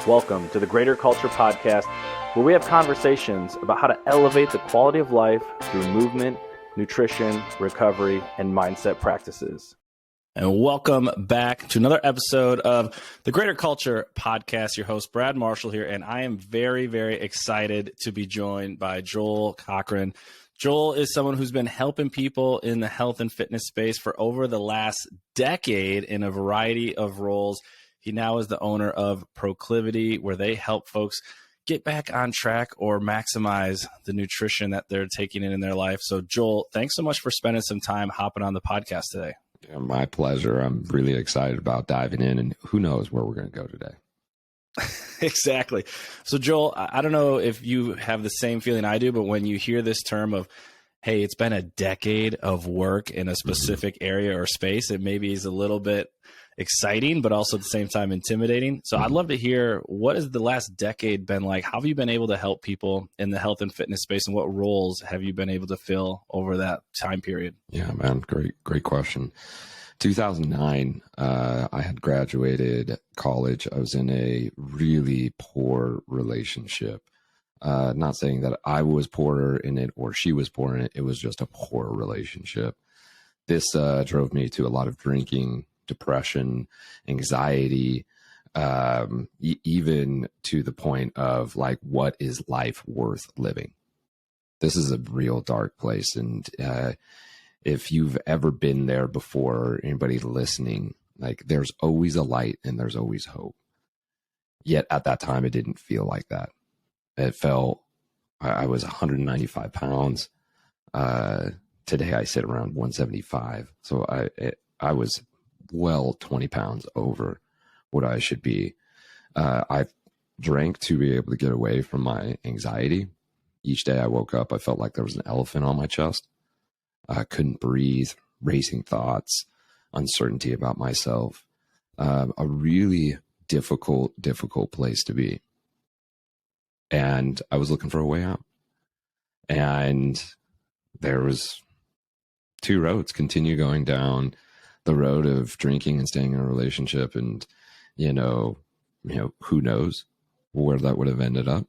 Welcome to the Greater Culture Podcast, where we have conversations about how to elevate the quality of life through movement, nutrition, recovery, and mindset practices. And welcome back to another episode of the Greater Culture Podcast. Your host, Brad Marshall here, and I am very, very excited to be joined by Joel Cochran. Joel is someone who's been helping people in the health and fitness space for over the last decade in a variety of roles. He now is the owner of Proclivity, where they help folks get back on track or maximize the nutrition that they're taking in their life. So Joel, thanks so much for spending some time hopping on the podcast today. Yeah, my pleasure. I'm really excited about diving in, and who knows where we're going to go today. Exactly. So Joel, I don't know if you have the same feeling I do, but when you hear this term of, hey, it's been a decade of work in a specific area or space, it maybe is a little bit exciting, but also at the same time intimidating. So I'd love to hear, what has the last decade been like? How have you been able to help people in the health and fitness space, and what roles have you been able to fill over that time period? Yeah, man. Great question. 2009, I had graduated college. I was in a really poor relationship. Not saying that I was poorer in it or she was poor in it. It was just a poor relationship. This drove me to a lot of drinking, depression, anxiety, even to the point of like, what is life worth living? This is a real dark place. And if you've ever been there before, anybody listening, like, there's always a light and there's always hope. Yet at that time, it didn't feel like that. It felt, I was 195 pounds. Today I sit around 175. So I was well 20 pounds over what I should be. I drank to be able to get away from my anxiety. Each day I woke up, I felt like there was an elephant on my chest. I couldn't breathe, racing thoughts, uncertainty about myself. A really difficult place to be. And I was looking for a way out. And there was two roads: continue going down the road of drinking and staying in a relationship, and you know who knows where that would have ended up.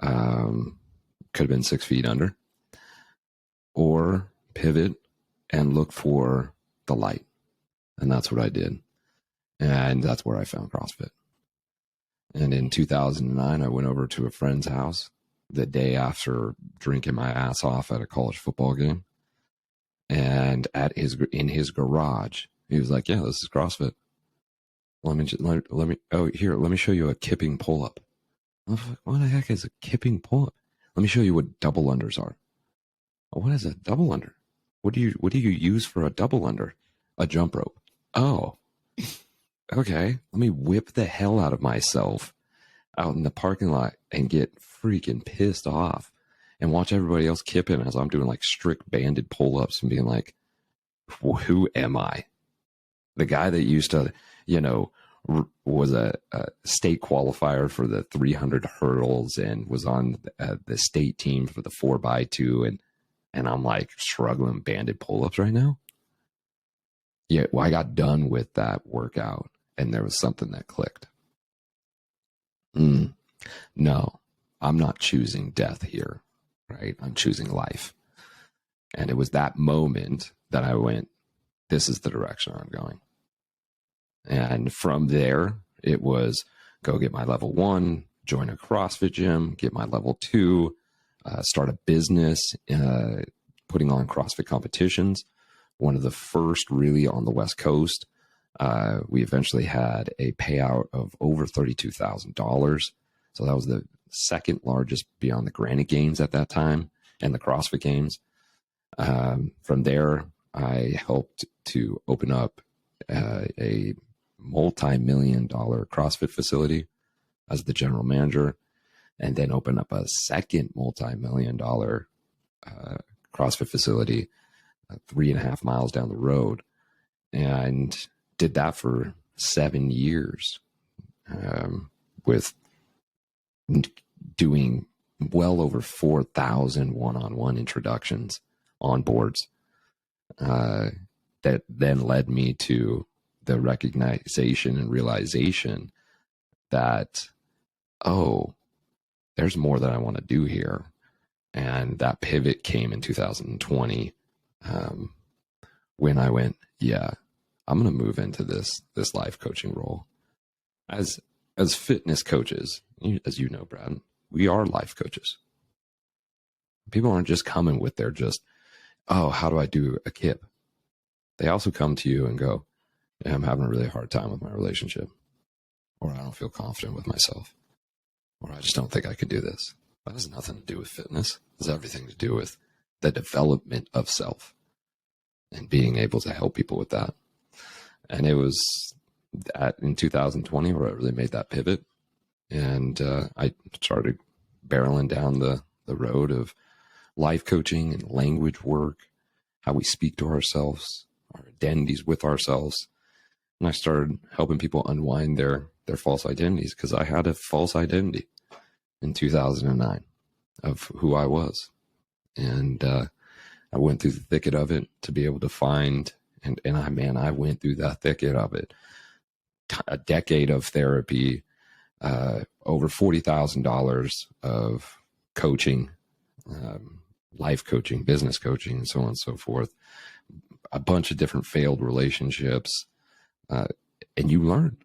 Could have been 6 feet under. Or pivot and look for the light. And that's what I did. And that's where I found CrossFit. And in 2009, I went over to a friend's house the day after drinking my ass off at a college football game. And in his garage, he was like, "Yeah, this is CrossFit. Let me show you a kipping pull-up." I was like, "What the heck is a kipping pull-up? Let me show you what double unders are." "What is a double under? What do you use for a double under?" "A jump rope." "Oh, okay." Let me whip the hell out of myself out in the parking lot and get freaking pissed off and watch everybody else kipping as I'm doing like strict banded pull-ups and being like, who am I? The guy that used to, was a state qualifier for the 300 hurdles and was on the state team for the 4x2, and I'm like struggling banded pull-ups right now. Yeah, well, I got done with that workout and there was something that clicked. No, I'm not choosing death here, right? I'm choosing life. And it was that moment that I went, this is the direction I'm going. And from there, it was go get my level 1, join a CrossFit gym, get my level 2, start a business, putting on CrossFit competitions. One of the first really on the West Coast. We eventually had a payout of over $32,000. So that was the second largest beyond the Granite Games at that time and the CrossFit Games. From there, I helped to open up a multi-million-dollar CrossFit facility as the general manager, and then open up a second multi-million-dollar CrossFit facility 3.5 miles down the road, and did that for 7 years, with doing well over 4,000 one-on-one introductions on boards. That then led me to the recognition and realization that, oh, there's more that I want to do here. And that pivot came in 2020, when I went, yeah, I'm going to move into this life coaching role. As fitness coaches, as you know, Brad, we are life coaches. People aren't just coming with their just, oh, how do I do a kip? They also come to you and go, yeah, I'm having a really hard time with my relationship, or I don't feel confident with myself, or I just don't think I can do this. That has nothing to do with fitness. It has everything to do with the development of self and being able to help people with that. And it was in 2020 where I really made that pivot. And I started barreling down the road of life coaching and language work, how we speak to ourselves, our identities with ourselves. And I started helping people unwind their false identities, because I had a false identity in 2009 of who I was. And I went through the thicket of it to be able to find, and I went through the thicket of it. A decade of therapy, over $40,000 of coaching, life coaching, business coaching, and so on and so forth. A bunch of different failed relationships. And you learn.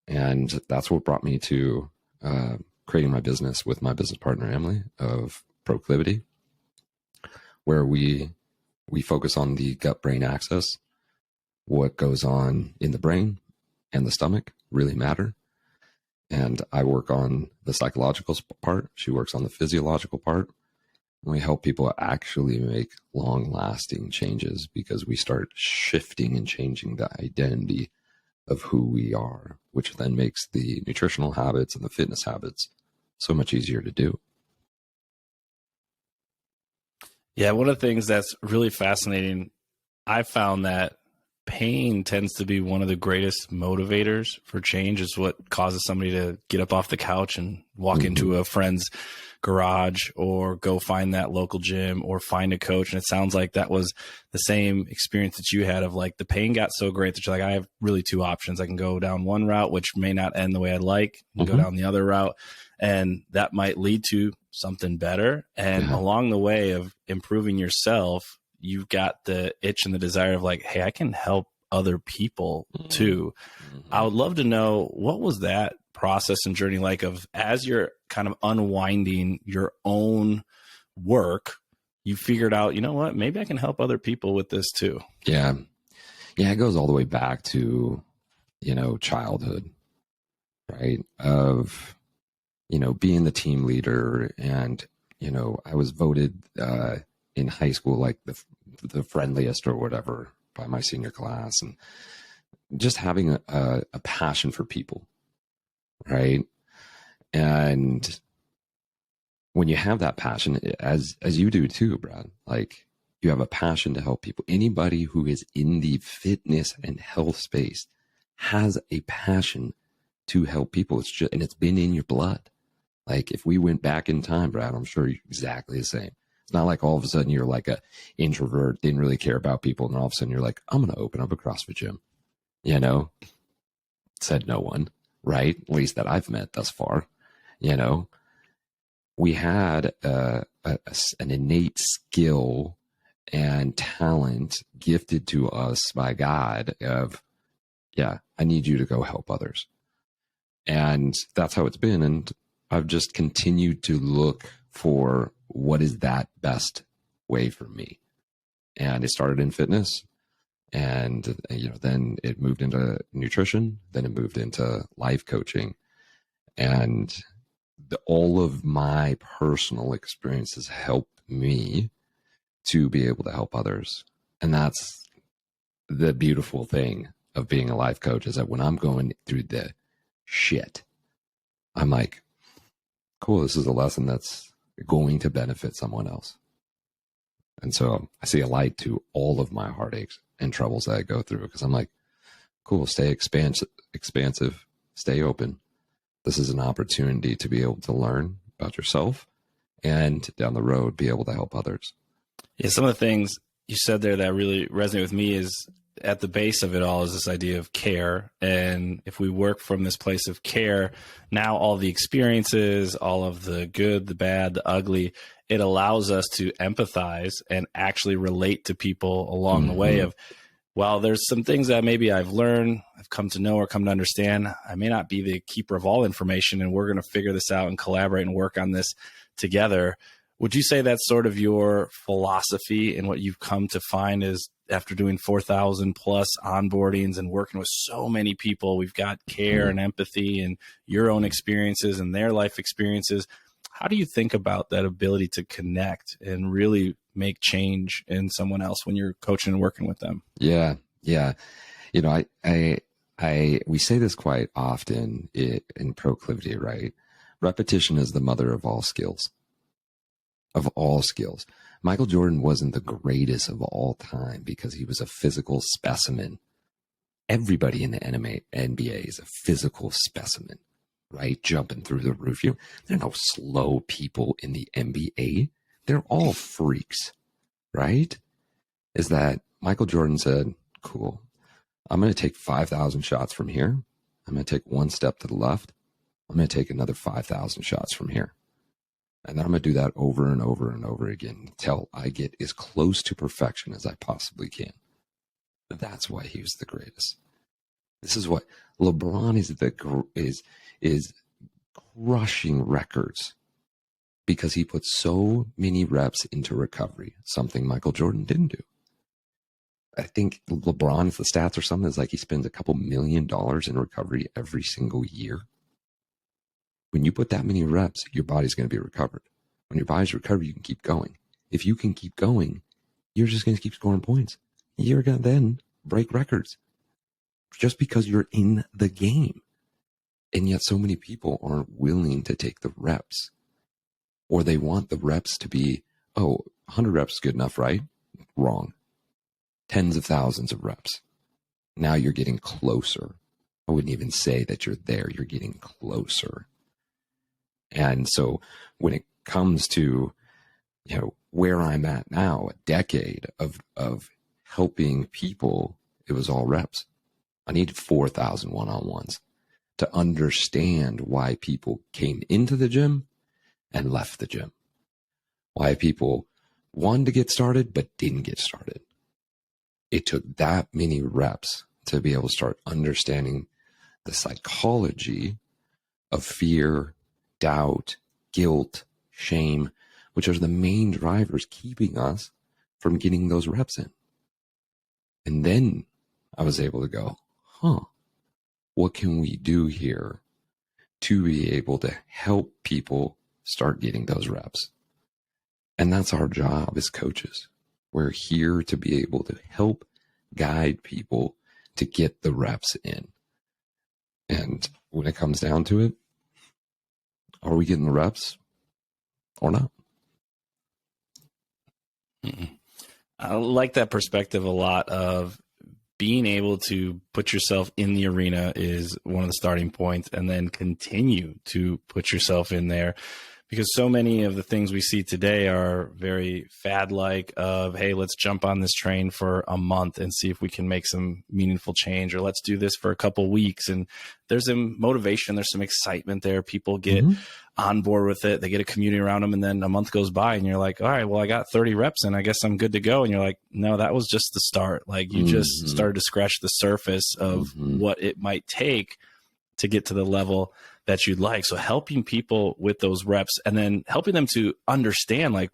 And that's what brought me to creating my business with my business partner, Emily, of Proclivity, where we focus on the gut-brain axis. What goes on in the brain and the stomach really matter. And I work on the psychological part. She works on the physiological part. And we help people actually make long-lasting changes, because we start shifting and changing the identity of who we are, which then makes the nutritional habits and the fitness habits so much easier to do. Yeah, one of the things that's really fascinating, I found that pain tends to be one of the greatest motivators for change. Is what causes somebody to get up off the couch and walk into a friend's garage, or go find that local gym, or find a coach. And it sounds like that was the same experience that you had, of like the pain got so great that you're like, I have really two options. I can go down one route, which may not end the way I'd like, and go down the other route. And that might lead to something better. And along the way of improving yourself, you've got the itch and the desire of like, hey, I can help other people too. I would love to know, what was that process and journey like, of as you're kind of unwinding your own work, you figured out, you know what, maybe I can help other people with this too. Yeah. It goes all the way back to, childhood, right? Of, being the team leader. And, I was voted in high school like the friendliest or whatever by my senior class, and just having a passion for people, right? And when you have that passion, as you do too, Brad, like you have a passion to help people. Anybody who is in the fitness and health space has a passion to help people. It's just, and it's been in your blood. Like if we went back in time, Brad, I'm sure you're exactly the same. It's not like all of a sudden you're like a introvert, didn't really care about people, and all of a sudden you're like, I'm going to open up a CrossFit gym. Said no one, right? At least that I've met thus far. We had an innate skill and talent gifted to us by God of, I need you to go help others. And that's how it's been. And I've just continued to look for what is that best way for me. And it started in fitness, and then it moved into nutrition, then it moved into life coaching. And all of my personal experiences help me to be able to help others. And that's the beautiful thing of being a life coach, is that when I'm going through the shit, I'm like, cool, this is a lesson that's going to benefit someone else. And so I see a light to all of my heartaches and troubles that I go through, because I'm like, cool, stay expansive, stay open. This is an opportunity to be able to learn about yourself, and down the road, be able to help others. Yeah, some of the things you said there that really resonate with me is at the base of it all is this idea of care. And if we work from this place of care, now all the experiences, all of the good, the bad, the ugly, it allows us to empathize and actually relate to people along the way of, well, there's some things that maybe I've learned, I've come to know or come to understand. I may not be the keeper of all information, and we're going to figure this out and collaborate and work on this together. Would you say that's sort of your philosophy and what you've come to find is after doing 4,000 plus onboardings and working with so many people, we've got care and empathy and your own experiences and their life experiences. How do you think about that ability to connect and really make change in someone else when you're coaching and working with them? Yeah. Yeah. You know, we say this quite often in Proclivity, right? Repetition is the mother of all skills. Of all skills. Michael Jordan wasn't the greatest of all time because he was a physical specimen. Everybody in the NBA is a physical specimen, right? Jumping through the roof. There are no slow people in the NBA. They're all freaks, right? Is that Michael Jordan said, cool, I'm going to take 5,000 shots from here. I'm going to take one step to the left. I'm going to take another 5,000 shots from here. And then I'm going to do that over and over and over again until I get as close to perfection as I possibly can. That's why he was the greatest. This is what LeBron is crushing records because he put so many reps into recovery, something Michael Jordan didn't do. I think LeBron, if the stats or something, is like he spends a couple $1 million in recovery every single year. When you put that many reps, your body's going to be recovered. When your body's recovered, you can keep going. If you can keep going, you're just going to keep scoring points. You're going to then break records just because you're in the game. And yet so many people aren't willing to take the reps, or they want the reps to be, 100 reps is good enough, right? Wrong. Tens of thousands of reps. Now you're getting closer. I wouldn't even say that you're there. You're getting closer. And so when it comes to, where I'm at now, a decade of helping people, it was all reps. I needed 4,000 one-on-ones to understand why people came into the gym and left the gym. Why people wanted to get started but didn't get started. It took that many reps to be able to start understanding the psychology of fear, doubt, guilt, shame, which are the main drivers keeping us from getting those reps in. And then I was able to go, what can we do here to be able to help people start getting those reps? And that's our job as coaches. We're here to be able to help guide people to get the reps in. And when it comes down to it, are we getting the reps or not? I like that perspective a lot of being able to put yourself in the arena is one of the starting points, and then continue to put yourself in there, because so many of the things we see today are very fad-like of, hey, let's jump on this train for a month and see if we can make some meaningful change, or let's do this for a couple weeks. And there's some motivation, there's some excitement there. People get on board with it. They get a community around them, and then a month goes by and you're like, all right, well, I got 30 reps and I guess I'm good to go. And you're like, no, that was just the start. Like you just started to scratch the surface of what it might take to get to the level that you'd like. So helping people with those reps, and then helping them to understand like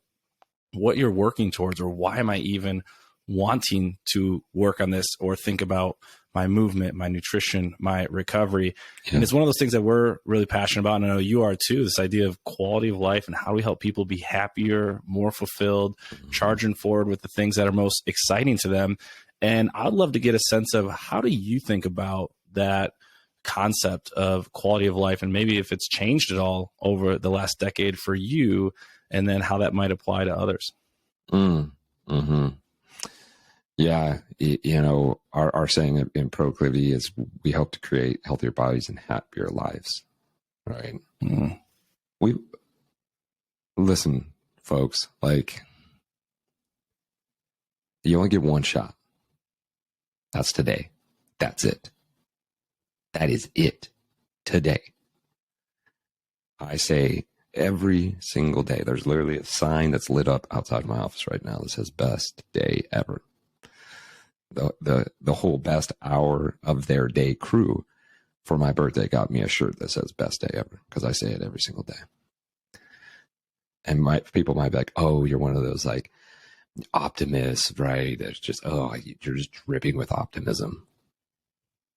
what you're working towards, or why am I even wanting to work on this or think about my movement, my nutrition, my recovery. Yeah. And it's one of those things that we're really passionate about. And I know you are too, this idea of quality of life and how do we help people be happier, more fulfilled, charging forward with the things that are most exciting to them. And I'd love to get a sense of, how do you think about that concept of quality of life, and maybe if it's changed at all over the last decade for you, and then how that might apply to others? Yeah, our saying in Proclivity is we hope to create healthier bodies and happier lives, right? We listen, folks, like you only get one shot. That's today. That's it. That is it today. I say every single day, there's literally a sign that's lit up outside my office right now that says best day ever. The whole best hour of their day crew for my birthday got me a shirt that says best day ever, because I say it every single day. And people might be like, oh, you're one of those like optimists, right? It's just, oh, you're just dripping with optimism.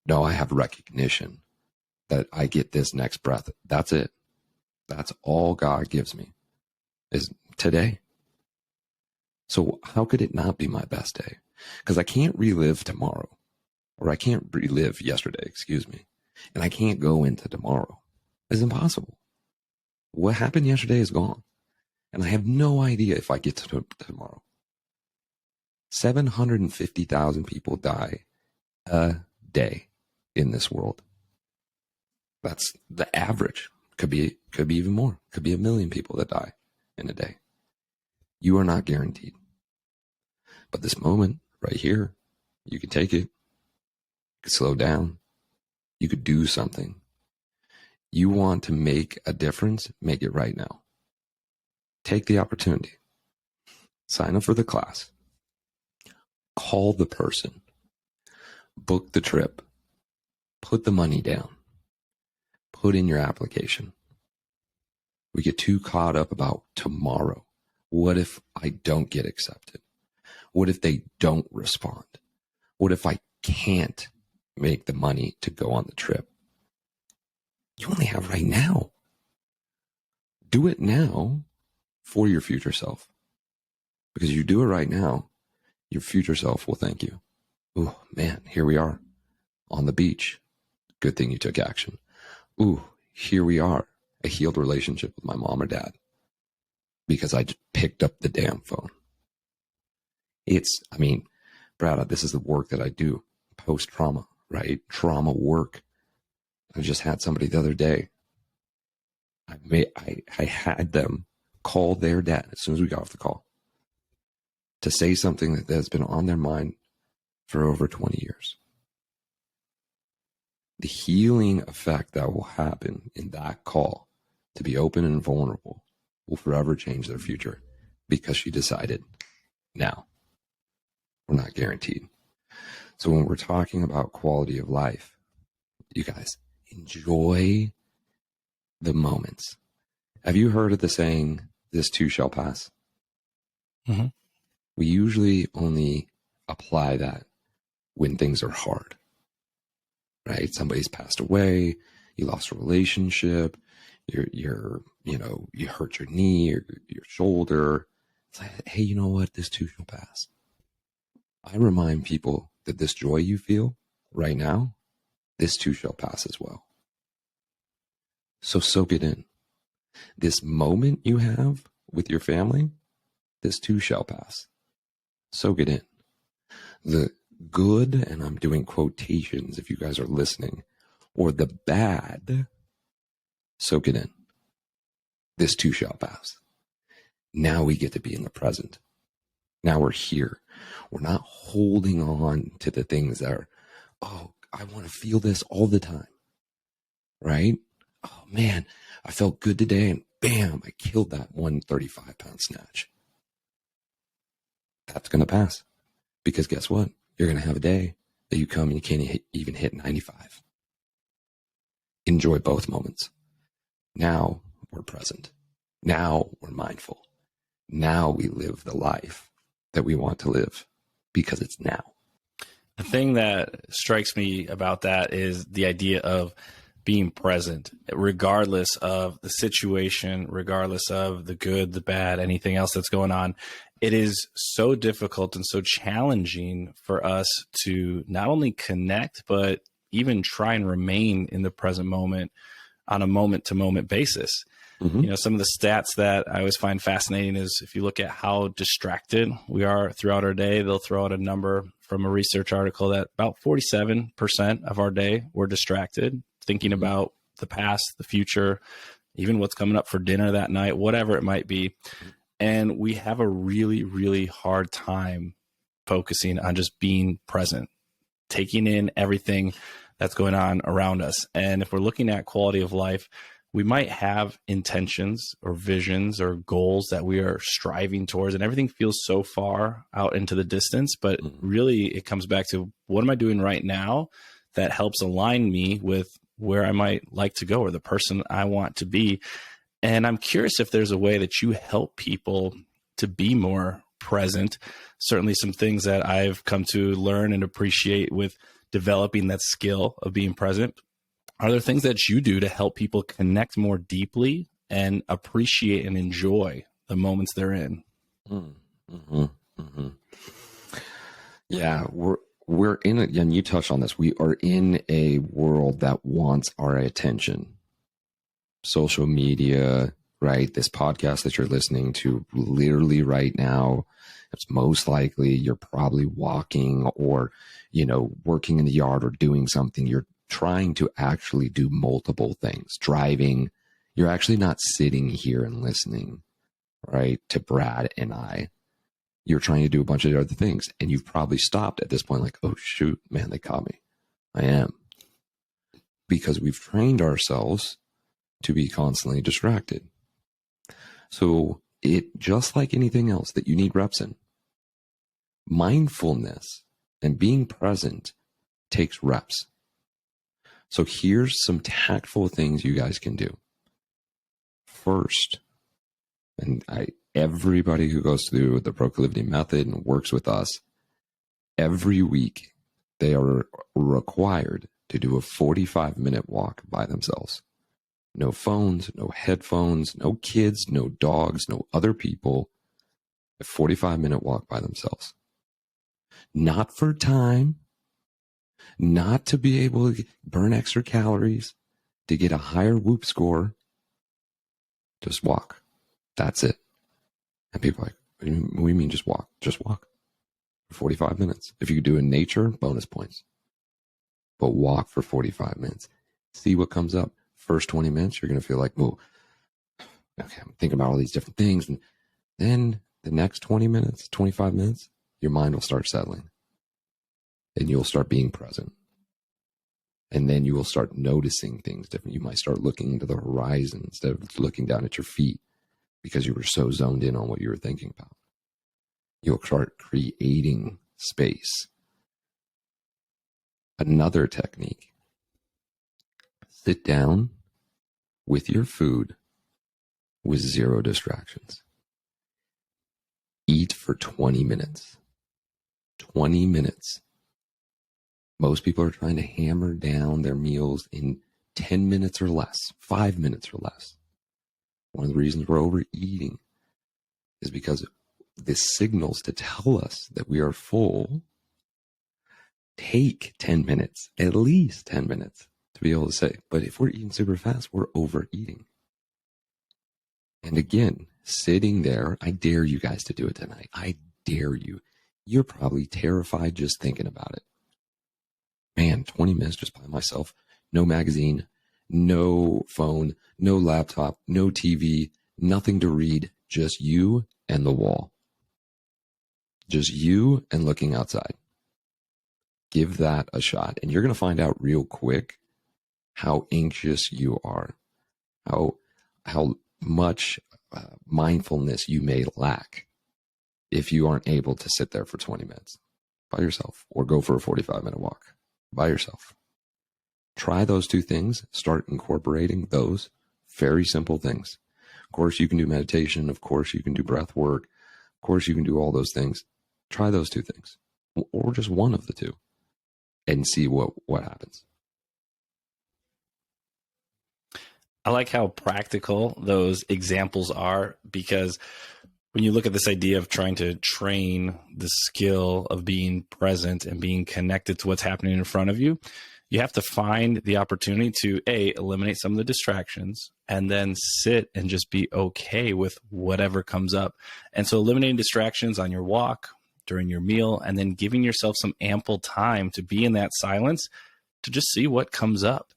No, I have recognition that I get this next breath. That's it. That's all God gives me is today. So how could it not be my best day? Because I can't relive tomorrow, or I can't relive yesterday, excuse me. And I can't go into tomorrow. It's impossible. What happened yesterday is gone. And I have no idea if I get to tomorrow. 750,000 people die a day in this world. That's the average. Could be even more. Could be 1 million people that die in a day. You are not guaranteed. But this moment right here, you can take it. You could slow down. You could do something. You want to make a difference, make it right now. Take the opportunity. Sign up for the class. Call the person. Book the trip. Put the money down. Put in your application. We get too caught up about tomorrow. What if I don't get accepted? What if they don't respond? What if I can't make the money to go on the trip? You only have right now. Do it now for your future self. Because you do it right now, your future self will thank you. Oh man, here we are on the beach. Good thing you took action. Ooh, here we are, a healed relationship with my mom or dad because I just picked up the damn phone. Brad, this is the work that I do post-trauma, right? Trauma work. I just had somebody the other day. I had them call their dad as soon as we got off the call to say something that's been on their mind for over 20 years. The healing effect that will happen in that call to be open and vulnerable will forever change their future because she decided now. We're not guaranteed. So when we're talking about quality of life, you guys enjoy the moments. Have you heard of the saying, this too shall pass? Mm-hmm. We usually only apply that when things are hard, right? Somebody's passed away, you lost a relationship, you hurt your knee or your shoulder. It's like, hey, you know what? This too shall pass. I remind people that this joy you feel right now, this too shall pass as well. So soak it in. This moment you have with your family, this too shall pass. Soak it in. The good, and I'm doing quotations if you guys are listening, or the bad, soak it in. This too shall pass. Now we get to be in the present. Now we're here. We're not holding on to the things that are, oh, I want to feel this all the time, right? Oh man, I felt good today and bam, I killed that 135-pound snatch. That's going to pass because guess what? You're going to have a day that you come and you can't even hit 95. Enjoy both moments. Now we're present. Now we're mindful. Now we live the life that we want to live because it's now. The thing that strikes me about that is the idea of being present, regardless of the situation, regardless of the good, the bad, anything else that's going on. It is so difficult and so challenging for us to not only connect, but even try and remain in the present moment on a moment-to-moment basis. Mm-hmm. You know, some of the stats that I always find fascinating is if you look at how distracted we are throughout our day, they'll throw out a number from a research article that about 47% of our day we're distracted, thinking about the past, the future, even what's coming up for dinner that night, whatever it might be. And we have a really, really hard time focusing on just being present. taking in everything that's going on around us. And if we're looking at quality of life, we might have intentions or visions or goals that we are striving towards, and everything feels so far out into the distance. But really, it comes back to, what am I doing right now that helps align me with where I might like to go or the person I want to be? And I'm curious if there's a way that you help people to be more present. Certainly some things that I've come to learn and appreciate with developing that skill of being present. Are there things that you do to help people connect more deeply and appreciate and enjoy the moments they're in? Yeah, we're in it, and you touched on this. We are in a world that wants our attention. Social media, right? This podcast that you're listening to literally right now, it's most likely you're probably walking or, working in the yard or doing something. You're trying to actually do multiple things. Driving, you're actually not sitting here and listening, right, to Brad and I. You're trying to do a bunch of other things, and you've probably stopped at this point like, oh shoot, man, they caught me. I am. Because we've trained ourselves to be constantly distracted. So it, just like anything else that you need reps in, mindfulness and being present takes reps. So here's some tactful things you guys can do. First, and everybody who goes through the Proclivity method and works with us, every week they are required to do a 45-minute walk by themselves. No phones, no headphones, no kids, no dogs, no other people. A 45-minute walk by themselves. Not for time, not to be able to burn extra calories, to get a higher Whoop score. Just walk. That's it. And people are like, what do you mean just walk? Just walk for 45 minutes. If you do in nature, bonus points. But walk for 45 minutes. See what comes up. First 20 minutes, you're going to feel like, oh, okay, I'm thinking about all these different things. And then the next 20 minutes, 25 minutes, your mind will start settling. And you'll start being present. And then you will start noticing things different. You might start looking into the horizon instead of looking down at your feet because you were so zoned in on what you were thinking about. You'll start creating space. Another technique. Sit down with your food with zero distractions. Eat for 20 minutes. 20 minutes. Most people are trying to hammer down their meals in 10 minutes or less, 5 minutes or less. One of the reasons we're overeating is because the signals to tell us that we are full take 10 minutes, at least 10 minutes to be able to say. But if we're eating super fast, we're overeating. And again, sitting there, I dare you guys to do it tonight. I dare you. You're probably terrified just thinking about it. Man, 20 minutes just by myself, no magazine, no phone, no laptop, no TV, nothing to read, just you and the wall. Just you and looking outside. Give that a shot, and you're going to find out real quick how anxious you are, how much mindfulness you may lack if you aren't able to sit there for 20 minutes by yourself or go for a 45-minute walk by yourself. Try those two things. Start incorporating those very simple things. Of course, you can do meditation. Of course, you can do breath work. Of course, you can do all those things. Try those two things, or just one of the two, and see what happens. I like how practical those examples are, because when you look at this idea of trying to train the skill of being present and being connected to what's happening in front of you, you have to find the opportunity to eliminate some of the distractions and then sit and just be okay with whatever comes up. And so eliminating distractions on your walk, during your meal, and then giving yourself some ample time to be in that silence to just see what comes up.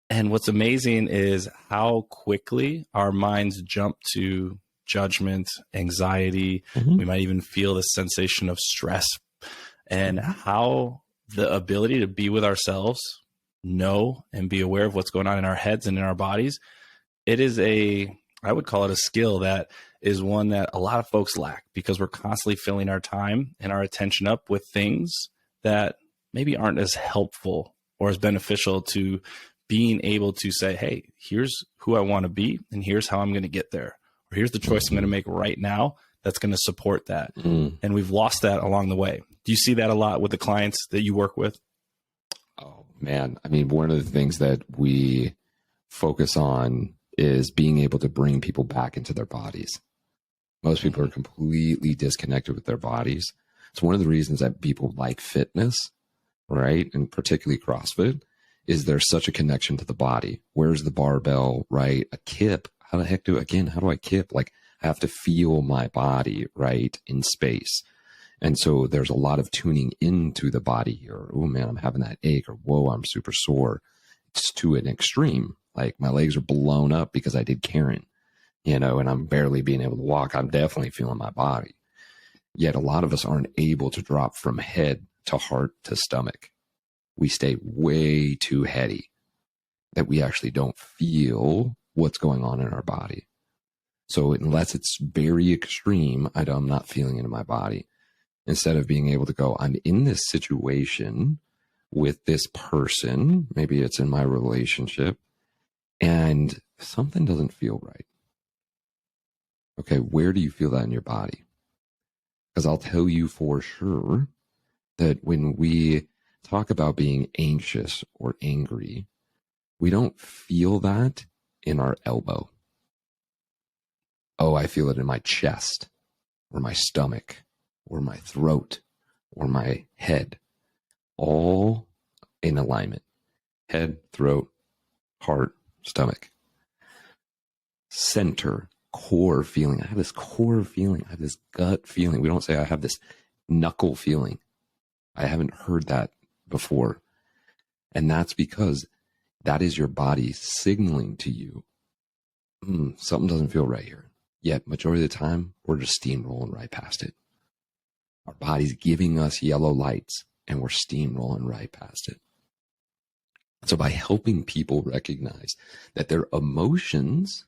And what's amazing is how quickly our minds jump to judgment, anxiety. We might even feel this sensation of stress, and how the ability to be with ourselves, know and be aware of what's going on in our heads and in our bodies, it is I would call it a skill that is one that a lot of folks lack, because we're constantly filling our time and our attention up with things that maybe aren't as helpful or as beneficial to being able to say, hey, here's who I want to be and here's how I'm going to get there. Or here's the choice I'm going to make right now that's going to support that. And we've lost that along the way. Do you see that a lot with the clients that you work with? Oh, man. I mean, one of the things that we focus on is being able to bring people back into their bodies. Most people are completely disconnected with their bodies. It's one of the reasons that people like fitness, right? And particularly CrossFit, is there's such a connection to the body. Where's the barbell, right? A kip. How the heck how do I kip? Like, I have to feel my body, right, in space. And so there's a lot of tuning into the body here. Oh man, I'm having that ache, or whoa, I'm super sore. It's to an extreme. Like, my legs are blown up because I did Karen, and I'm barely being able to walk. I'm definitely feeling my body. Yet a lot of us aren't able to drop from head to heart to stomach. We stay way too heady that we actually don't feel what's going on in our body. So unless it's very extreme, I'm not feeling it in my body. Instead of being able to go, I'm in this situation with this person, maybe it's in my relationship, and something doesn't feel right. Okay, where do you feel that in your body? Because I'll tell you for sure that when we talk about being anxious or angry, we don't feel that in our elbow. Oh, I feel it in my chest or my stomach or my throat or my head, all in alignment. Head, throat, heart, stomach. Center, core feeling. I have this core feeling. I have this gut feeling. We don't say I have this knuckle feeling. I haven't heard that before. And that's because that is your body signaling to you, something doesn't feel right here. Yet majority of the time, we're just steamrolling right past it. Our body's giving us yellow lights and we're steamrolling right past it. So by helping people recognize that their emotions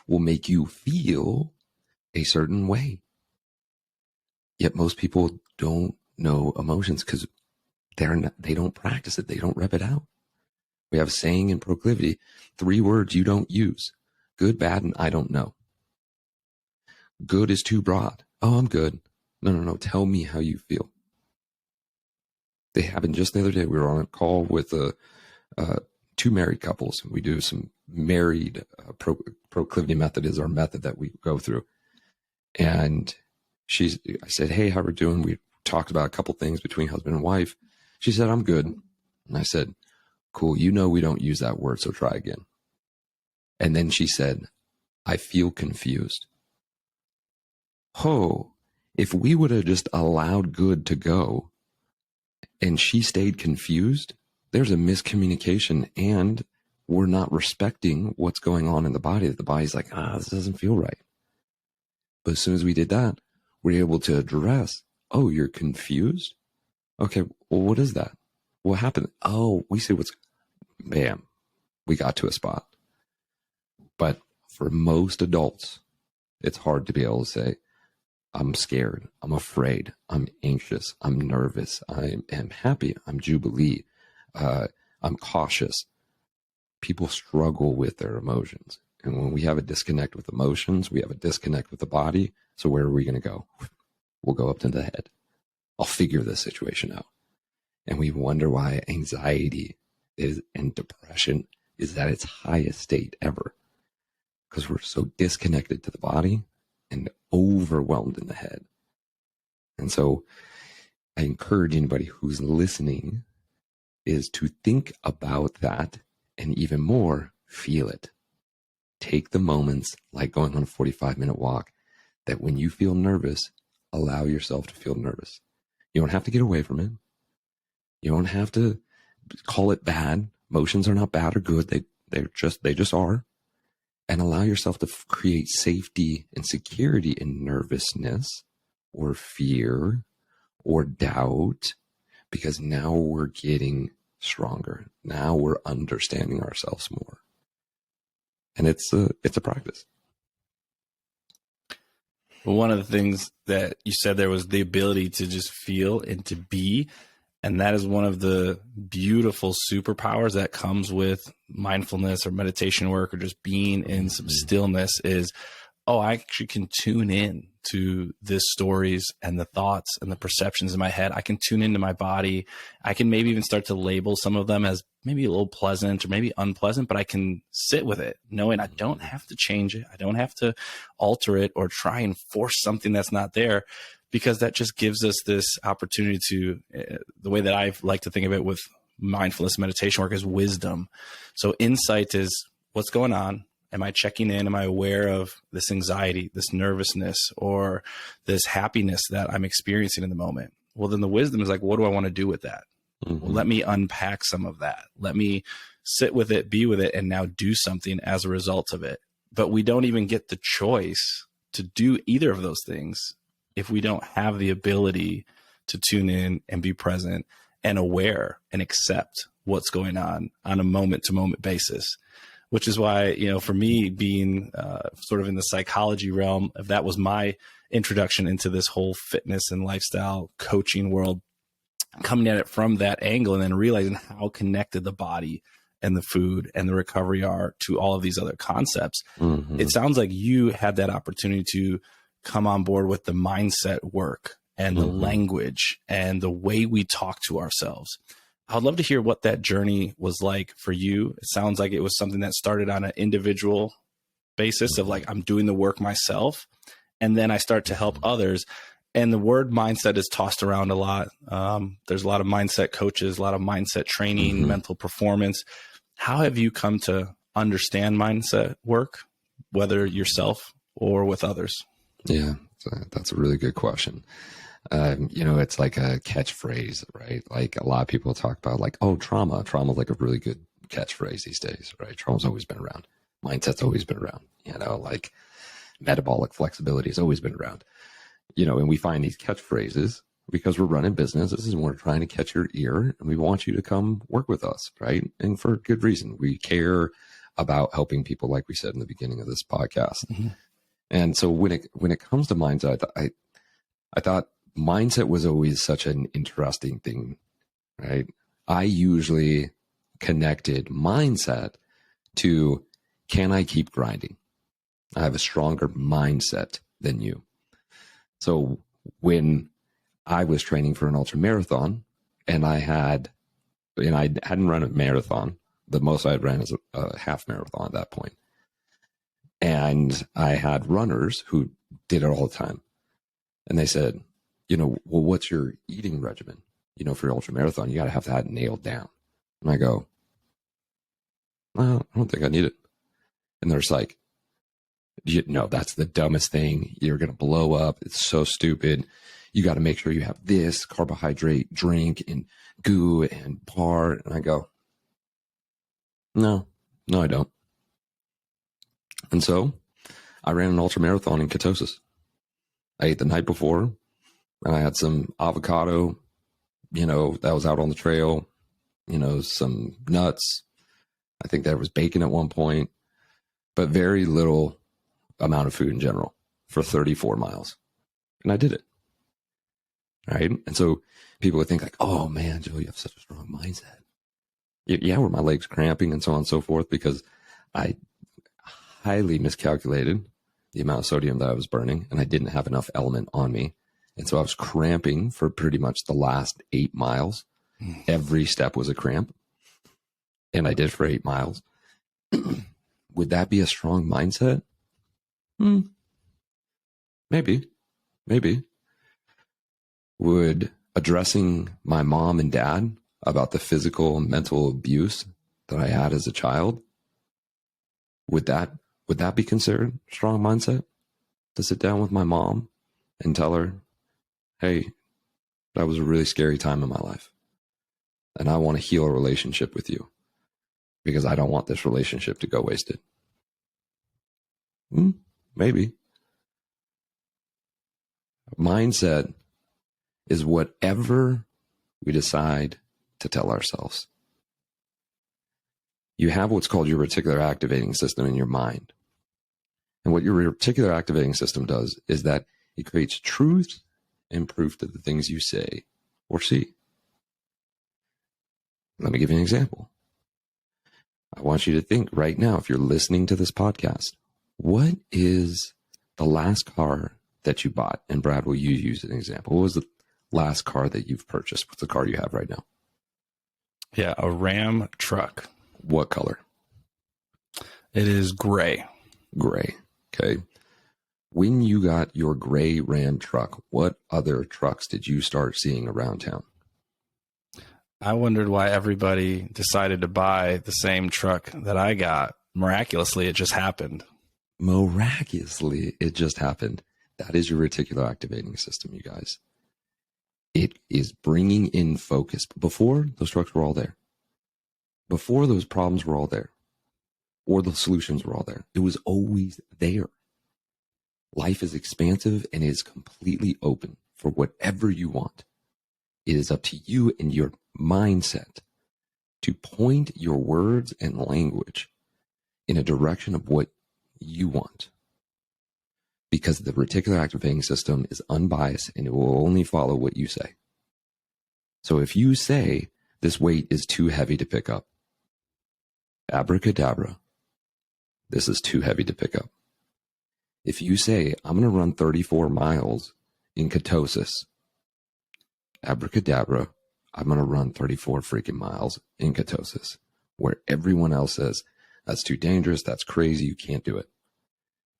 will make you feel a certain way. Yet most people don't know emotions because they don't practice it. They don't rep it out. We have a saying in Proclivity, 3 words you don't use: good, bad, and I don't know. Good is too broad. Oh, I'm good. No. Tell me how you feel. They happened just the other day. We were on a call with 2 married couples. We do some married Proclivity method is our method that we go through. And I said, hey, how are we doing? We talked about a couple things between husband and wife. She said, I'm good. And I said, cool. We don't use that word, so try again. And then she said, I feel confused. Oh, if we would have just allowed good to go and she stayed confused, there's a miscommunication and we're not respecting what's going on in the body. The body's like, this doesn't feel right. But as soon as we did that, we're able to address, oh, you're confused? Okay, well, what is that? What happened? Oh, we see bam, we got to a spot. But for most adults, it's hard to be able to say, I'm scared, I'm afraid, I'm anxious, I'm nervous, I am happy, I'm jubilee, I'm cautious. People struggle with their emotions. And when we have a disconnect with emotions, we have a disconnect with the body. So where are we going to go? We'll go up to the head. I'll figure this situation out. And we wonder why anxiety and depression is at its highest state ever. Because we're so disconnected to the body and overwhelmed in the head. And so I encourage anybody who's listening is to think about that and even more, feel it. Take the moments like going on a 45-minute walk that when you feel nervous, allow yourself to feel nervous. You don't have to get away from it. You don't have to call it bad. Emotions are not bad or good. They just are. And allow yourself to create safety and security in nervousness or fear or doubt, because now we're getting stronger. Now we're understanding ourselves more. And it's a practice. One of the things that you said there was the ability to just feel and to be. And that is one of the beautiful superpowers that comes with mindfulness or meditation work or just being in some stillness is, I actually can tune in to the stories and the thoughts and the perceptions in my head. I can tune into my body. I can maybe even start to label some of them as maybe a little pleasant or maybe unpleasant, but I can sit with it knowing I don't have to change it. I don't have to alter it or try and force something that's not there, because that just gives us this opportunity to, the way that I like to think of it with mindfulness meditation work is wisdom. So insight is what's going on. Am I checking in? Am I aware of this anxiety, this nervousness, or this happiness that I'm experiencing in the moment? Well, then the wisdom is like, what do I want to do with that? Well, let me unpack some of that. Let me sit with it, be with it, and now do something as a result of it. But we don't even get the choice to do either of those things if we don't have the ability to tune in and be present and aware and accept what's going on a moment-to-moment basis. Which is why, for me being sort of in the psychology realm, if that was my introduction into this whole fitness and lifestyle coaching world, coming at it from that angle and then realizing how connected the body and the food and the recovery are to all of these other concepts. It sounds like you had that opportunity to come on board with the mindset work and the language and the way we talk to ourselves. I'd love to hear what that journey was like for you. It sounds like it was something that started on an individual basis of like, I'm doing the work myself, and then I start to help others. And the word mindset is tossed around a lot. There's a lot of mindset coaches, a lot of mindset training, mental performance. How have you come to understand mindset work, whether yourself or with others? Yeah, that's a really good question. It's like a catchphrase, right? Like a lot of people talk about like, trauma. Trauma is like a really good catchphrase these days, right? Trauma's always been around. Mindset's always been around, like metabolic flexibility has always been around, and we find these catchphrases because we're running businesses and we're trying to catch your ear and we want you to come work with us, right? And for good reason. We care about helping people, like we said in the beginning of this podcast. And so when it comes to mindset, I thought mindset was always such an interesting thing, right? I usually connected mindset to, can I keep grinding? I have a stronger mindset than you. So when I was training for an ultra marathon and I hadn't run a marathon, the most I had ran is a half marathon at that point. And I had runners who did it all the time. And they said, well, what's your eating regimen? For your ultra marathon, you got to have that nailed down. And I go, well, I don't think I need it. And they're just like, no, that's the dumbest thing. You're going to blow up. It's so stupid. You got to make sure you have this carbohydrate drink and goo and bar. And I go, no, I don't. And so I ran an ultra marathon in ketosis. I ate the night before and I had some avocado, that was out on the trail, some nuts. I think there was bacon at one point, but very little amount of food in general for 34 miles. And I did it. Right. And so people would think like, oh man, Joe, you have such a strong mindset. Yeah, were my legs cramping and so on and so forth, because I highly miscalculated the amount of sodium that I was burning and I didn't have enough element on me. And so I was cramping for pretty much the last 8 miles. Every step was a cramp. And I did for 8 miles. Would that be a strong mindset? Maybe. Would addressing my mom and dad about the physical and mental abuse that I had as a child, would that be considered strong mindset? To sit down with my mom and tell her, hey, that was a really scary time in my life. And I want to heal a relationship with you because I don't want this relationship to go wasted. Maybe. Mindset is whatever we decide to tell ourselves. You have what's called your reticular activating system in your mind. And what your reticular activating system does is that it creates truth and proof to the things you say or see. Let me give you an example. I want you to think right now, if you're listening to this podcast, what is the last car that you bought? And Brad, will you use an example? What was the last car that you've purchased? What's the car you have right now? Yeah, a Ram truck. What color? It is gray. Gray. Okay. When you got your gray Ram truck, what other trucks did you start seeing around town? I wondered why everybody decided to buy the same truck that I got. Miraculously, it just happened. Miraculously, it just happened. That is your reticular activating system, you guys. It is bringing in focus. Before, those trucks were all there. Before, those problems were all there. Or the solutions were all there. It was always there. Life is expansive and is completely open for whatever you want. It is up to you and your mindset to point your words and language in a direction of what you want. Because the reticular activating system is unbiased and it will only follow what you say. So if you say, this weight is too heavy to pick up, abracadabra, this is too heavy to pick up. If you say, I'm going to run 34 miles in ketosis, abracadabra, I'm going to run 34 freaking miles in ketosis, where everyone else says, that's too dangerous, that's crazy, you can't do it.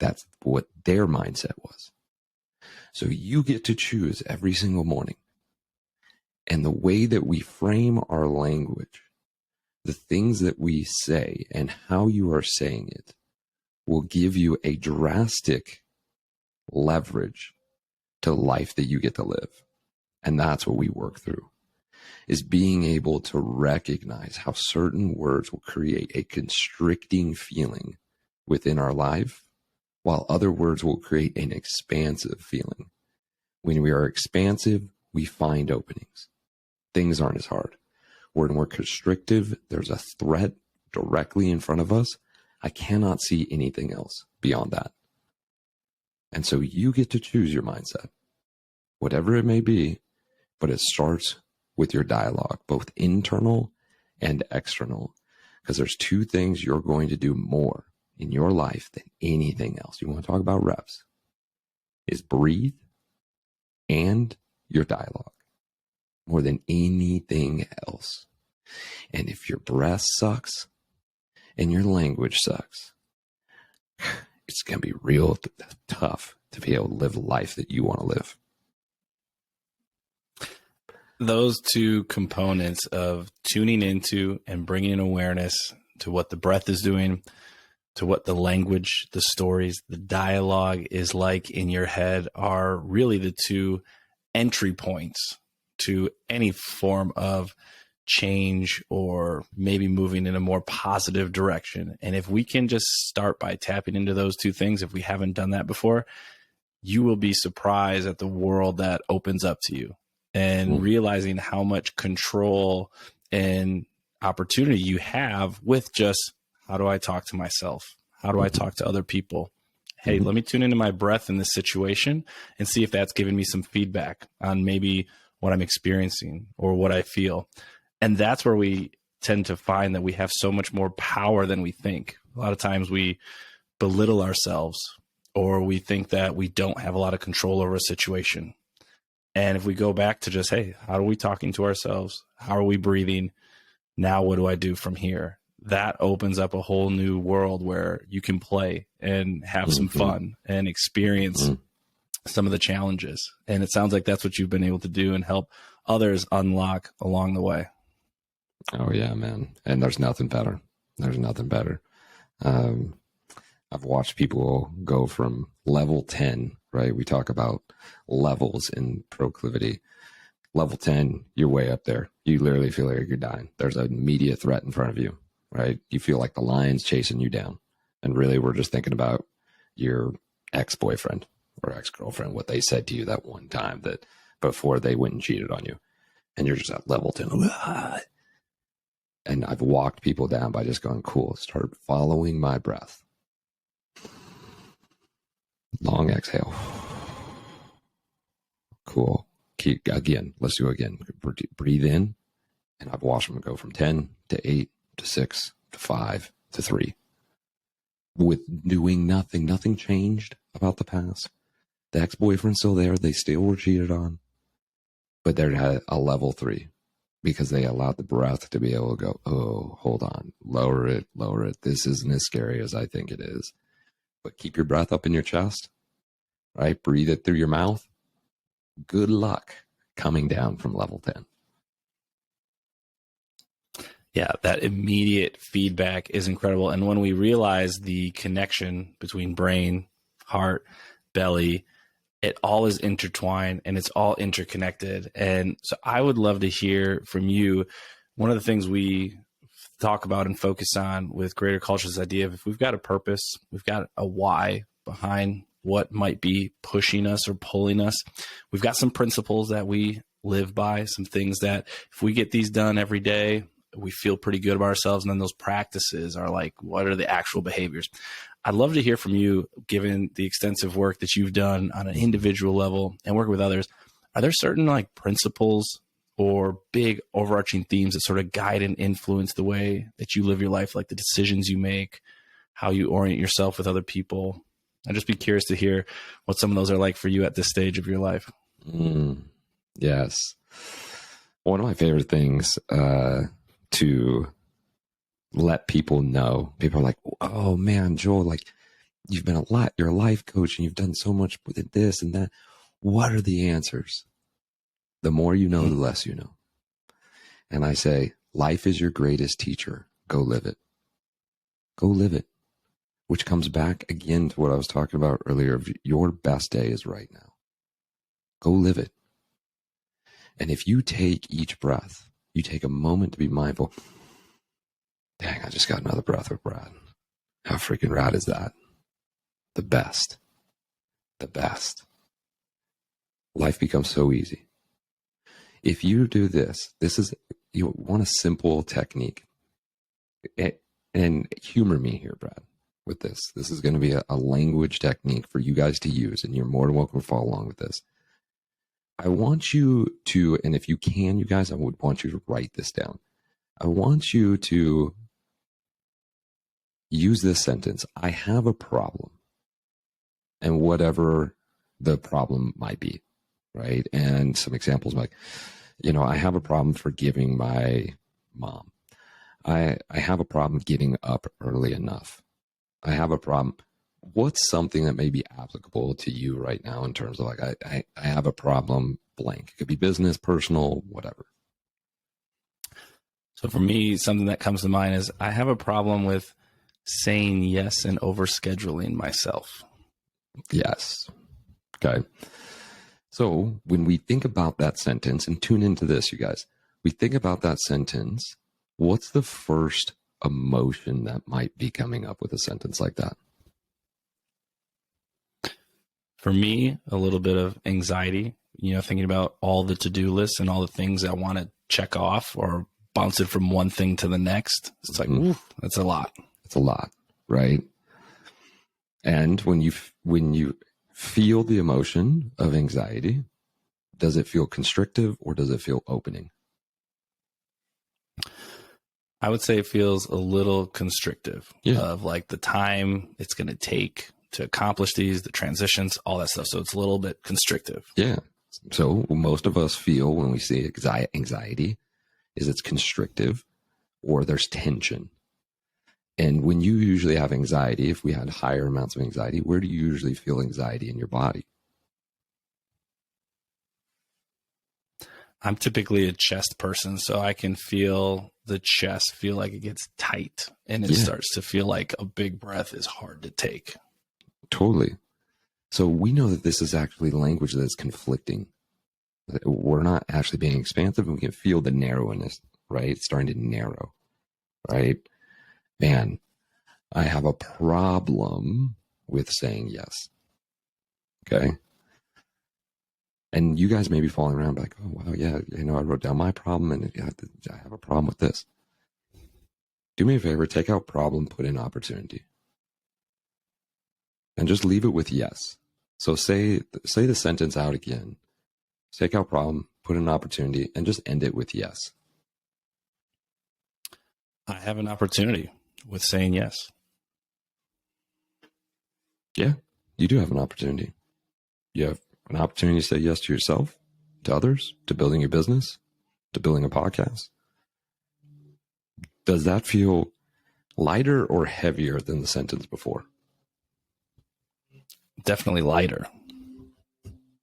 That's what their mindset was. So you get to choose every single morning. And the way that we frame our language, the things that we say and how you are saying it will give you a drastic leverage to life that you get to live. And that's what we work through, is being able to recognize how certain words will create a constricting feeling within our life, while other words will create an expansive feeling. When we are expansive, we find openings. Things aren't as hard. When we're constrictive, there's a threat directly in front of us. I cannot see anything else beyond that. And so you get to choose your mindset, whatever it may be, but it starts with your dialogue, both internal and external, because there's two things you're going to do more in your life than anything else. You want to talk about reps, is breathe and your dialogue more than anything else. And if your breath sucks and your language sucks, it's going to be real tough to be able to live a life that you want to live. Those two components of tuning into and bringing awareness to what the breath is doing, to what the language, the stories, the dialogue is like in your head are really the two entry points to any form of change or maybe moving in a more positive direction. And if we can just start by tapping into those two things, if we haven't done that before, you will be surprised at the world that opens up to you, and realizing how much control and opportunity you have with just, how do I talk to myself? How do I talk to other people? Hey, let me tune into my breath in this situation and see if that's giving me some feedback on maybe what I'm experiencing or what I feel. And that's where we tend to find that we have so much more power than we think. A lot of times we belittle ourselves, or we think that we don't have a lot of control over a situation. And if we go back to just, hey, how are we talking to ourselves? How are we breathing? Now, what do I do from here? That opens up a whole new world where you can play and have some fun and experience some of the challenges. And it sounds like that's what you've been able to do and help others unlock along the way. Oh yeah, man. And there's nothing better. There's nothing better. I've watched people go from level 10, right? We talk about levels in Proclivity. Level 10, you're way up there. You literally feel like you're dying. There's an immediate threat in front of you, right? You feel like the lion's chasing you down. And really, we're just thinking about your ex-boyfriend or ex-girlfriend, what they said to you that one time that before they went and cheated on you. and you're just at level 10. And I've walked people down by just going, cool, start following my breath. Long exhale. Cool. Keep again. Let's do it again. Breathe in. And I've watched them go from 10 to 8 to 6 to 5 to 3. With doing nothing. Nothing changed about the past. The ex-boyfriend's still there. They still were cheated on. But they're at a level 3 because they allowed the breath to be able to go, oh, hold on. Lower it, lower it. This isn't as scary as I think it is. But keep your breath up in your chest, right? Breathe it through your mouth. Good luck coming down from level 10. Yeah, that immediate feedback is incredible. And when we realize the connection between brain, heart, belly, it all is intertwined and it's all interconnected. And so I would love to hear from you. One of the things we talk about and focus on with Greater Culture is this idea of if we've got a purpose, we've got a why behind what might be pushing us or pulling us. We've got some principles that we live by, some things that if we get these done every day, we feel pretty good about ourselves. And then those practices are like, what are the actual behaviors? I'd love to hear from you, given the extensive work that you've done on an individual level and working with others. Are there certain like principles or big overarching themes that sort of guide and influence the way that you live your life, like the decisions you make, how you orient yourself with other people? I'd just be curious to hear what some of those are like for you at this stage of your life. Yes. One of my favorite things to let people know, people are like, oh man, Joel, like you've been you're a life coach and you've done so much with this and that. What are the answers? The more you know, the less you know. And I say, life is your greatest teacher. Go live it. Go live it. Which comes back again to what I was talking about earlier. Your best day is right now. Go live it. And if you take each breath, you take a moment to be mindful. Dang, I just got another breath with Brad. How freaking rad is that? The best. The best. Life becomes so easy. If you do this is, you want a simple technique. And humor me here, Brad, with this. This is going to be a language technique for you guys to use, and you're more than welcome to follow along with this. I want you to, and if you can, you guys, I would want you to write this down. I want you to use this sentence. I have a problem. And whatever the problem might be, right? And some examples like, I have a problem forgiving my mom. I have a problem getting up early enough. I have a problem. What's something that may be applicable to you right now in terms of like, I have a problem blank. It could be business, personal, whatever. So for me, something that comes to mind is I have a problem with saying yes and overscheduling myself. Yes. Okay. So when we think about that sentence, and tune into this, you guys, we think about that sentence, what's the first emotion that might be coming up with a sentence like that? For me, a little bit of anxiety, thinking about all the to-do lists and all the things I want to check off or bounce it from one thing to the next. It's like, ooh, that's a lot. It's a lot, right? And when you feel the emotion of anxiety, does it feel constrictive or does it feel opening? I would say it feels a little constrictive of like the time it's going to take to accomplish these, the transitions, all that stuff. So it's a little bit constrictive. Yeah. So most of us feel when we see anxiety is it's constrictive or there's tension. And when you usually have anxiety, if we had higher amounts of anxiety, where do you usually feel anxiety in your body? I'm typically a chest person, so I can feel the chest feel like it gets tight and it starts to feel like a big breath is hard to take. Totally. So we know that this is actually language that's conflicting. We're not actually being expansive, and we can feel the narrowness, right? It's starting to narrow, right? Man, I have a problem with saying yes. Okay. And you guys may be falling around like, oh, wow, yeah, I wrote down my problem and I have a problem with this. Do me a favor, take out problem, put in opportunity. And just leave it with yes. So say the sentence out again. Take out problem, put in opportunity, and just end it with yes. I have an opportunity with saying yes. Yeah, you do have an opportunity. You have an opportunity to say yes to yourself, to others, to building your business, to building a podcast. Does that feel lighter or heavier than the sentence before? Definitely lighter.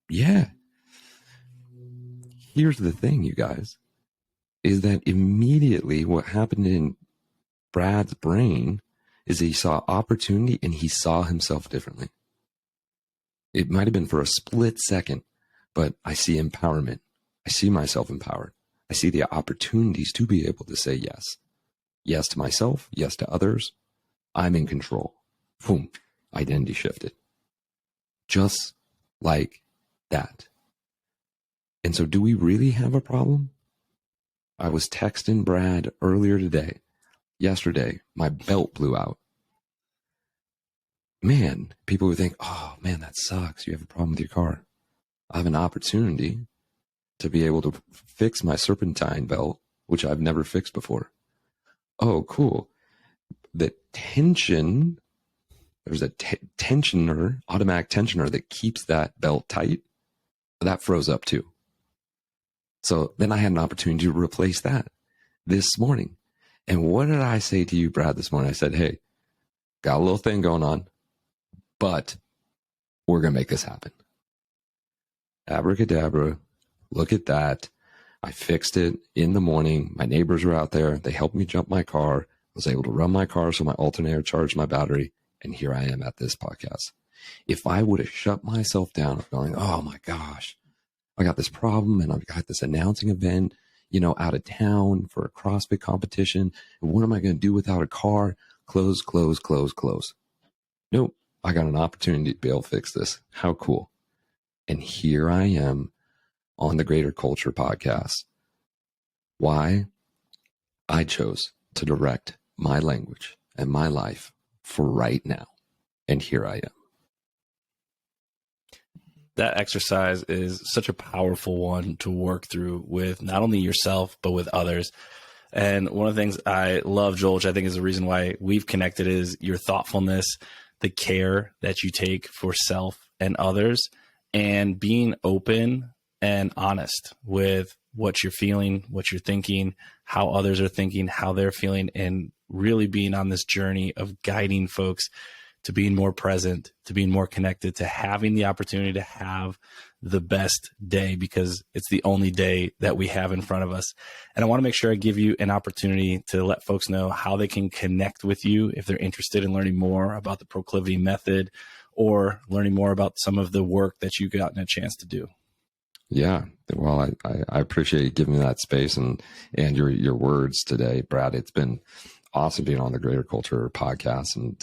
Yeah. Here's the thing, you guys, is that immediately what happened in Brad's brain is he saw opportunity and he saw himself differently. It might have been for a split second, but I see empowerment. I see myself empowered. I see the opportunities to be able to say yes. Yes to myself, yes to others. I'm in control. Boom. Identity shifted. Just like that. And so do we really have a problem? I was texting Brad earlier today. Yesterday, my belt blew out. Man, people would think, oh man, that sucks. You have a problem with your car. I have an opportunity to be able to fix my serpentine belt, which I've never fixed before. Oh, cool. The tension, there's a tensioner, automatic tensioner that keeps that belt tight. That froze up too. So then I had an opportunity to replace that this morning. And what did I say to you, Brad, this morning? I said, hey, got a little thing going on, but we're going to make this happen. Abracadabra, look at that. I fixed it in the morning. My neighbors were out there. They helped me jump my car. I was able to run my car so my alternator charged my battery. And here I am at this podcast. If I would have shut myself down going, oh my gosh, I got this problem and I've got this announcing event, out of town for a CrossFit competition. And what am I going to do without a car? Close. Nope. I got an opportunity to be able to fix this. How cool. And here I am on the Greater Culture podcast. Why? I chose to direct my language and my life for right now. And here I am. That exercise is such a powerful one to work through with not only yourself, but with others. And one of the things I love, Joel, which I think is the reason why we've connected, is your thoughtfulness, the care that you take for self and others, and being open and honest with what you're feeling, what you're thinking, how others are thinking, how they're feeling, and really being on this journey of guiding folks to being more present, to being more connected, to having the opportunity to have the best day, because it's the only day that we have in front of us. And I want to make sure I give you an opportunity to let folks know how they can connect with you if they're interested in learning more about the Proclivity method or learning more about some of the work that you've gotten a chance to do. Yeah. Well, I appreciate you giving me that space and your words today, Brad. It's been awesome being on the Greater Culture podcast, and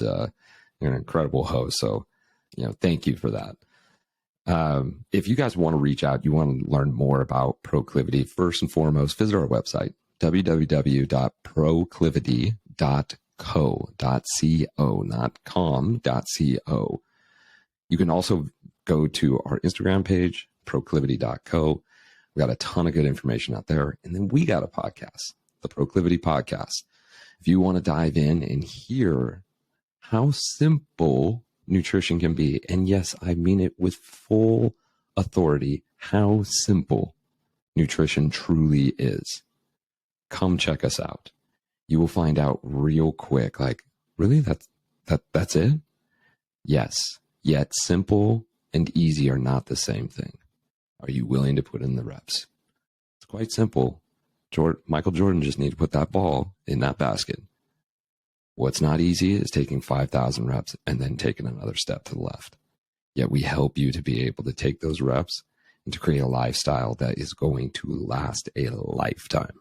you're an incredible host. So, thank you for that. If you guys want to reach out, you want to learn more about Proclivity, first and foremost, visit our website, www.proclivity.co, not com.co. You can also go to our Instagram page, proclivity.co. We got a ton of good information out there. And then we got a podcast, the Proclivity podcast. If you want to dive in and hear how simple nutrition can be, and yes, I mean it with full authority, how simple nutrition truly is, come check us out. You will find out real quick, like, really? That's it? Yes, yet simple and easy are not the same thing. Are you willing to put in the reps? It's quite simple. Michael Jordan just needed to put that ball in that basket. What's not easy is taking 5,000 reps and then taking another step to the left. Yet we help you to be able to take those reps and to create a lifestyle that is going to last a lifetime.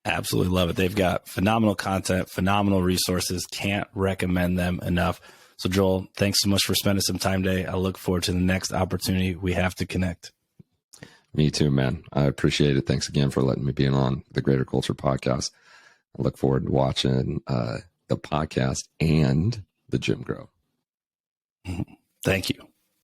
Absolutely love it. They've got phenomenal content, phenomenal resources. Can't recommend them enough. So Joel, thanks so much for spending some time today. I look forward to the next opportunity we have to connect. Me too, man. I appreciate it. Thanks again for letting me be on the Greater Culture podcast. I look forward to watching the podcast and the gym grow. Thank you.